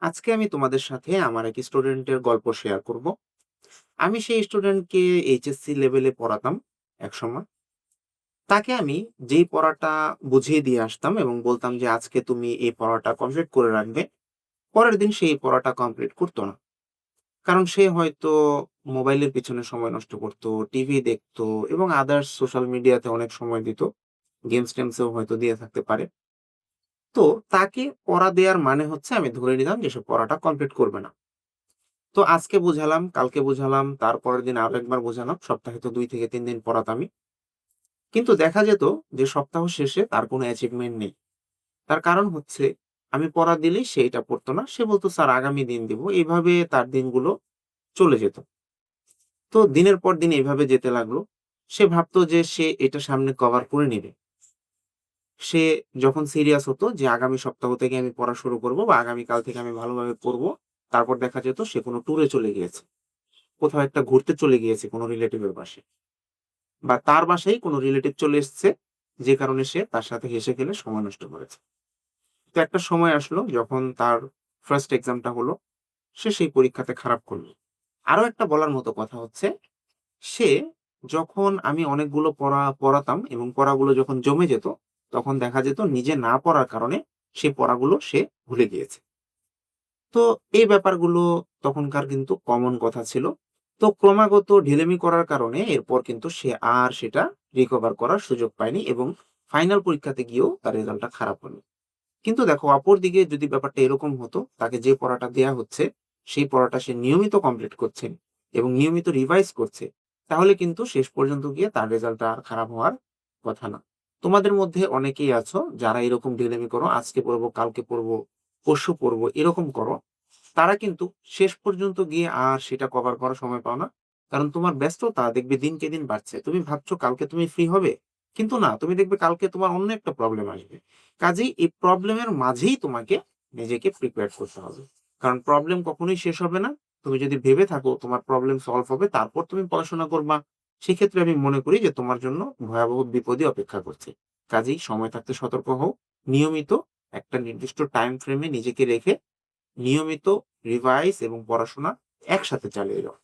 আজকে আমি তোমাদের সাথে আমার এক স্টুডেন্টের গল্প শেয়ার করব। আমি সেই স্টুডেন্টকে এইচএসসি লেভেলে পড়াতাম একসময়। তাকে আমি যেই পড়াটা বুঝিয়ে দিয়ে আসতাম এবং বলতাম যে আজকে তুমি এই পড়াটা কমপ্লিট করে রাখবে, পরের দিন সেই পড়াটা কমপ্লিট করতো না। কারণ সে হয়তো মোবাইলের পিছনে সময় নষ্ট করতো, টিভি দেখতো এবং আদার্স সোশ্যাল মিডিয়াতে অনেক সময় দিত। গেমস টেমসেও হয়তো দিয়ে থাকতে পারে। তো তাকে পড়া দেওয়ার মানে হচ্ছে আমি ধরে নিলাম যে সে পড়াটা কমপ্লিট করবে না। তো আজকে বুঝালাম, কালকে বুঝালাম, তারপরের দিন আরো একবার বুঝালাম। সপ্তাহে তো ২ থেকে ৩ দিন পড়াতামই। কিন্তু দেখা যেত যে সপ্তাহ শেষে তার কোনো অ্যাচিভমেন্ট নেই। তার কারণ হচ্ছে আমি পড়া দিলেই সে এটা পড়তো না। সে বলত, "স্যার আগামী দিন দিব।" এভাবে তার দিনগুলো চলে যেত। তো দিনের পর দিন এভাবে যেতে লাগলো। সে ভাবতো যে সে এটা সামনে কভার করে নিবে। সে যখন সিরিয়াস হতো যে আগামী সপ্তাহ থেকে আমি পড়া শুরু করব বা আগামীকাল থেকে আমি ভালোভাবে পড়বো, তারপর দেখা যেত সে কোনো ট্যুরে চলে গিয়েছে। কোথাও একটা ঘুরতে চলে গিয়েছে কোনো রিলেটিভের বাসায়। বা তার বাসায় কোনো রিলেটিভ চলে এসছে, যে কারণে সে তার সাথে হেসে খেলে সময় নষ্ট করেছে। তো একটা সময় আসলো যখন তার ফার্স্ট এক্সামটা হলো, সে সেই পরীক্ষাতে খারাপ করল। আরো একটা বলার মতো কথা হচ্ছে, সে যখন আমি অনেকগুলো পড়া পড়াতাম এবং পড়াগুলো যখন জমে যেত, তখন দেখা যেত নিজে না পড়ার কারণে সেই পড়াগুলো সে ভুলে গিয়েছে। তো এই ব্যাপারগুলো তখনকার কিন্তু কমন কথা ছিল। তো ক্রমাগত ঢিলেমি করার কারণে এরপর কিন্তু সে আর সেটা রিকভার করার সুযোগ পায়নি এবং ফাইনাল পরীক্ষাতে গিয়েও তার রেজাল্টটা খারাপ হলো। কিন্তু দেখো, অপরদিকে যদি ব্যাপারটা এরকম হতো, তাকে যে পড়াটা দেয়া হচ্ছে, সেই পড়াটা সে নিয়মিত কমপ্লিট করছে এবং নিয়মিত রিভাইজ করছে, তাহলে কিন্তু শেষ পর্যন্ত গিয়ে তার রেজাল্টটা আর খারাপ হওয়ার কথা না। তোমাদের মধ্যে অনেকেই আছো যারা এরকম ঢিলেমি করো, আজকে পড়বো, কালকে পড়বো, পরশু পড়বো, এরকম করো। তারা কিন্তু শেষ পর্যন্ত গিয়ে আর সেটা কভার করার সময় পাও না। কারণ তোমার ব্যস্ততা দেখবে দিনকে দিন বাড়ছে। তুমি ভাবছো কালকে তুমি ফ্রি হবে, কিন্তু না, তুমি দেখবে কালকে তোমার অন্য একটা প্রবলেম আসবে। কাজেই এই প্রবলেমের মাঝেই তোমাকে নিজেকে প্রিপেয়ার করতে হবে। কারণ প্রবলেম কখনোই শেষ হবে না। তুমি যদি ভেবে থাকো তোমার প্রবলেম সলভ হবে তারপর তুমি পড়াশোনা করবা, সেক্ষেত্রে আমি মনে করি যে তোমার জন্য ভয়াবহ বিপদই অপেক্ষা করছে। কাজেই সময় থাকতে সতর্ক হও। নিয়মিত একটা নির্দিষ্ট টাইম ফ্রেমে নিজেকে রেখে নিয়মিত রিভাইজ এবং পড়াশোনা একসাথে চালিয়ে যাও।